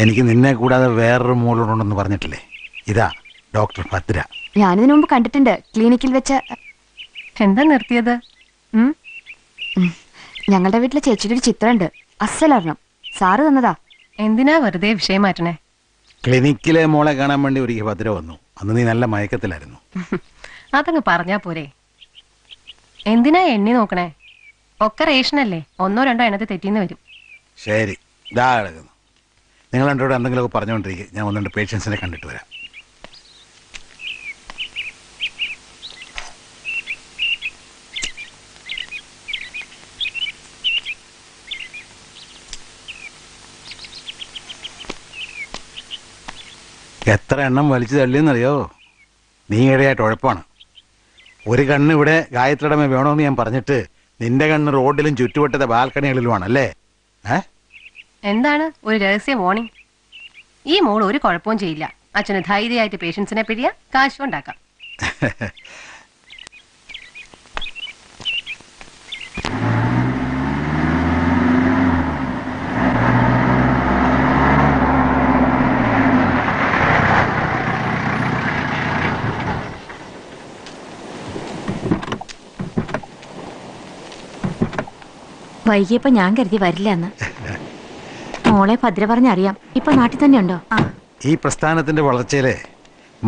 എനിക്ക് നിന്നെ കൂടാതെ വേറൊരു മോളോടുണ്ടെന്ന് പറഞ്ഞിട്ടില്ലേ? ഇതാ ഡോക്ടർ ഭദ്ര. ഞാനിതിനു മുമ്പ് കണ്ടിട്ടുണ്ട്, ക്ലിനിക്കിൽ വെച്ച്. എന്താ നിർത്തിയത്? ഞങ്ങളുടെ വീട്ടിലെ ചേച്ചിയുടെ ഒരു ചിത്രമുണ്ട്, അസലറിഞ്ഞം. സാറ് തന്നതാ. എന്തിനാ വെറുതെ വിഷയം മാറ്റണേ? ക്ലിനിക്കിലെ മോളെ കാണാൻ വേണ്ടി ഒരിക്കൽ ഭദ്ര വന്നു. അന്ന് നീ നല്ല മയക്കത്തിലായിരുന്നു. അതങ്ങ് പറഞ്ഞാ പോരെ. എന്തിനാ എണ്ണി നോക്കണേ? ഒക്കെ റേഷനല്ലേ, 1-2 എണ്ണത്തിൽ തെറ്റിന്ന് വരും. ശരി, ഇതാ കിടക്കുന്നു. നിങ്ങൾ രണ്ടോട് എന്തെങ്കിലുമൊക്കെ പറഞ്ഞുകൊണ്ടിരിക്കുക. ഞാൻ 1-2 പേഷ്യൻസിനെ കണ്ടിട്ട് വരാം. എത്ര എണ്ണം വലിച്ചു തള്ളിയെന്നറിയോ? നീ ഇടയായിട്ട് ഉഴപ്പാണ്. ഒരു കണ്ണ് ഇവിടെ ഗായത്രിയുടെ വേണമെന്ന് ഞാൻ പറഞ്ഞിട്ട് നിന്റെ കണ്ണ് റോഡിലും ചുറ്റുവട്ടത്തെ ബാൽക്കണികളിലുമാണ് അല്ലേ? എന്താണ് ഒരു രഹസ്യ വാർണിംഗ്? ഈ മോൾ ഒരു കുഴപ്പവും ചെയ്യില്ല. അച്ഛന് ധൈര്യമായിട്ട് പേഷ്യൻസിനെ പിടിയാ, കാശും ഉണ്ടാക്കാം. വൈകിയപ്പോ ഞാൻ കരുതി വരില്ല എന്ന്. മോളെ ഭദ്ര പറഞ്ഞറിയാം. ഇപ്പൊ നാട്ടിൽ തന്നെ ഉണ്ടോ? ഈ പ്രസ്ഥാനത്തിന്റെ വളർച്ചയിലെ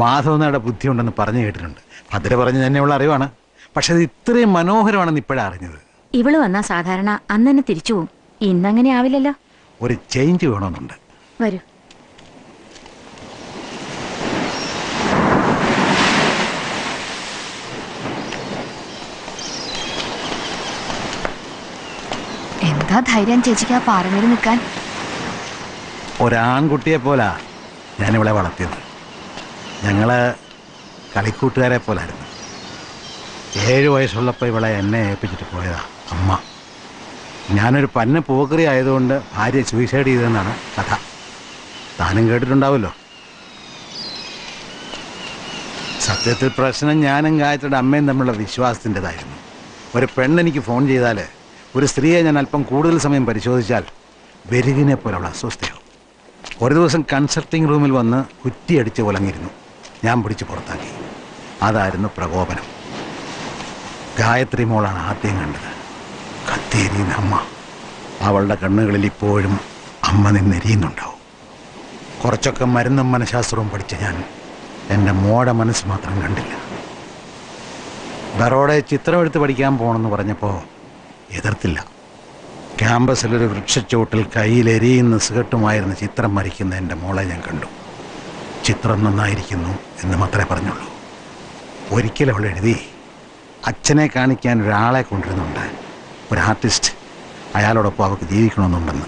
മാധവനായുടെ ബുദ്ധി ഉണ്ടെന്ന് പറഞ്ഞു കേട്ടിട്ടുണ്ട്. ഭദ്ര പറഞ്ഞു തന്നെയുള്ള അറിവാണ്. പക്ഷെ അത് ഇത്രയും മനോഹരമാണെന്ന് ഇപ്പോഴാണ് അറിഞ്ഞത്. ഇവള് വന്നാ സാധാരണ അന്ന് തന്നെ തിരിച്ചു പോവും. ഇന്നങ്ങനെ ആവില്ലല്ലോ. ഒരു ചേഞ്ച് വേണമെന്നുണ്ട്. വരൂ. എന്താ ധൈര്യം ചേച്ചിക്ക് ആ പാറമേൽ നിൽക്കാൻ? ഒരാൺകുട്ടിയെ പോലാ ഞാനിവിടെ വളർത്തിയത്. ഞങ്ങള് കളിക്കൂട്ടുകാരെ പോലായിരുന്നു. 7 വയസ്സുള്ളപ്പോൾ ഇവളെ എന്നെ ഏൽപ്പിച്ചിട്ട് പോയതാ അമ്മ. ഞാനൊരു പന്ന പോക്കറി ആയതുകൊണ്ട് ഭാര്യ സൂയിസൈഡ് ചെയ്തതെന്നാണ് കഥ. താനും കേട്ടിട്ടുണ്ടാവുമല്ലോ. സത്യത്തിൽ പ്രശ്നം ഞാനും ഗായത്രിയുടെ അമ്മയും തമ്മിലുള്ള വിശ്വാസത്തിൻ്റെതായിരുന്നു. ഒരു പെണ്ണെനിക്ക് ഫോൺ ചെയ്താൽ ഒരു സ്ത്രീയെ ഞാൻ അല്പം കൂടുതൽ സമയം പരിശോധിച്ചാൽ വെരുകിനെ പോലുള്ള അസ്വസ്ഥയാവും. ഒരു ദിവസം കൺസൾട്ടിങ് റൂമിൽ വന്ന് കുറ്റിയടിച്ച് ഉലങ്ങിയിരുന്നു. ഞാൻ പിടിച്ച് പുറത്താക്കി. അതായിരുന്നു പ്രകോപനം. ഗായത്രി മോളാണ് ആദ്യം കണ്ടത്. കത്തിയെരിയുന്ന അമ്മ. അവളുടെ കണ്ണുകളിൽ ഇപ്പോഴും അമ്മ നിന്നെരിയുന്നുണ്ടാവും. കുറച്ചൊക്കെ മരുന്നും മനഃശാസ്ത്രവും പഠിച്ച ഞാൻ എൻ്റെ മോടെ മനസ്സ് മാത്രം കണ്ടില്ല. ബറോഡെ ചിത്രമെടുത്ത് പഠിക്കാൻ പോകണമെന്ന് പറഞ്ഞപ്പോൾ എതിർത്തില്ല. ക്യാമ്പസിലൊരു വൃക്ഷച്ചോട്ടിൽ കയ്യിലെരിയുന്ന സിഗരറ്റുമായിരുന്ന ചിത്രം വരയ്ക്കുന്ന എൻ്റെ മോളെ ഞാൻ കണ്ടു. ചിത്രം നന്നായിരിക്കുന്നു എന്ന് മാത്രമേ പറഞ്ഞുള്ളൂ. ഒരിക്കലും അവൾ എഴുതി, അച്ഛനെ കാണിക്കാൻ ഒരാളെ കൊണ്ടിരുന്നുണ്ട്, ഒരു ആർട്ടിസ്റ്റ്, അയാളോടൊപ്പം അവൾക്ക് ജീവിക്കണമെന്നുണ്ടെന്ന്.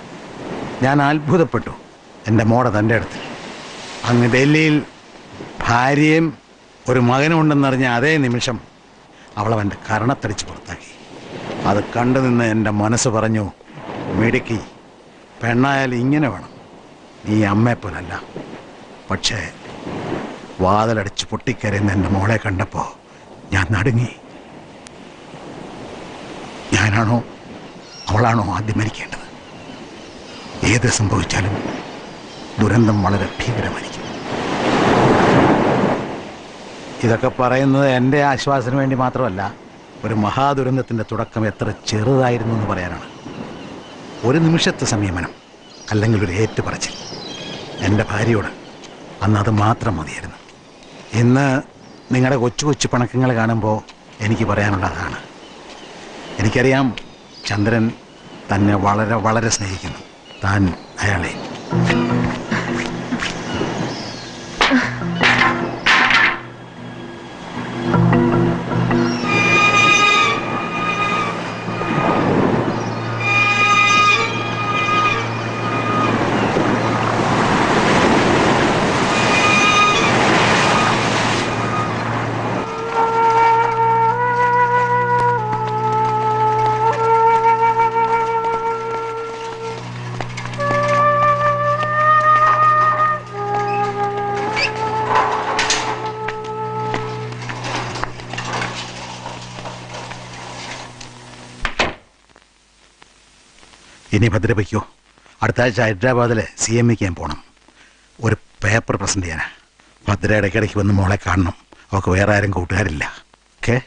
ഞാൻ അത്ഭുതപ്പെട്ടു എൻ്റെ മോടെ തൻ്റെ അടുത്ത്. അങ്ങ് ഡൽഹിയിൽ ഭാര്യയും ഒരു മകനുമുണ്ടെന്നറിഞ്ഞ അതേ നിമിഷം അവളവൻ്റെ കരണത്തടിച്ച് പുറത്താക്കി. അത് കണ്ടു നിന്ന് എൻ്റെ മനസ്സ് പറഞ്ഞു, മിടുക്കി, പെണ്ണായാൽ ഇങ്ങനെ വേണം, നീ അമ്മയെപ്പോലല്ല. പക്ഷേ വാതിലടിച്ച് പൊട്ടിക്കരയുന്ന എൻ്റെ മോളെ കണ്ടപ്പോൾ ഞാൻ നടുങ്ങി. ഞാനാണോ അവളാണോ ആദ്യം മരിക്കേണ്ടത്? ഏത് സംഭവിച്ചാലും ദുരന്തം വളരെ ഭീകരമായിരിക്കും. ഇതൊക്കെ പറയുന്നത് എൻ്റെ ആശ്വാസത്തിന് വേണ്ടി മാത്രമല്ല, ഒരു മഹാദുരന്തത്തിൻ്റെ തുടക്കം എത്ര ചെറുതായിരുന്നു എന്ന് പറയാനാണ്. ഒരു നിമിഷത്തെ സംയമനം, അല്ലെങ്കിൽ ഒരു ഏറ്റുപറച്ചിൽ എൻ്റെ ഭാര്യയോട്, അന്ന് അത് മാത്രം മതിയായിരുന്നു. ഇന്ന് നിങ്ങളുടെ കൊച്ചു കൊച്ചു പണക്കങ്ങൾ കാണുമ്പോൾ എനിക്ക് പറയാനുള്ള അതാണ്. എനിക്കറിയാം ചന്ദ്രൻ തന്നെ വളരെ വളരെ സ്നേഹിക്കുന്നു, താൻ അയാളെ. ഇനി ഭദ്ര വയ്ക്കോ. അടുത്ത ആഴ്ച ഹൈദരാബാദിൽ CME പോകണം. ഒരു പേപ്പർ പ്രസന്റ് ചെയ്യാനാ. ഭദ്ര ഇടയ്ക്കിടയ്ക്ക് വന്ന് മോളെ കാണണം. അവൾക്ക് വേറെ ആരും കൂട്ടുകാരില്ല. ഓക്കെ?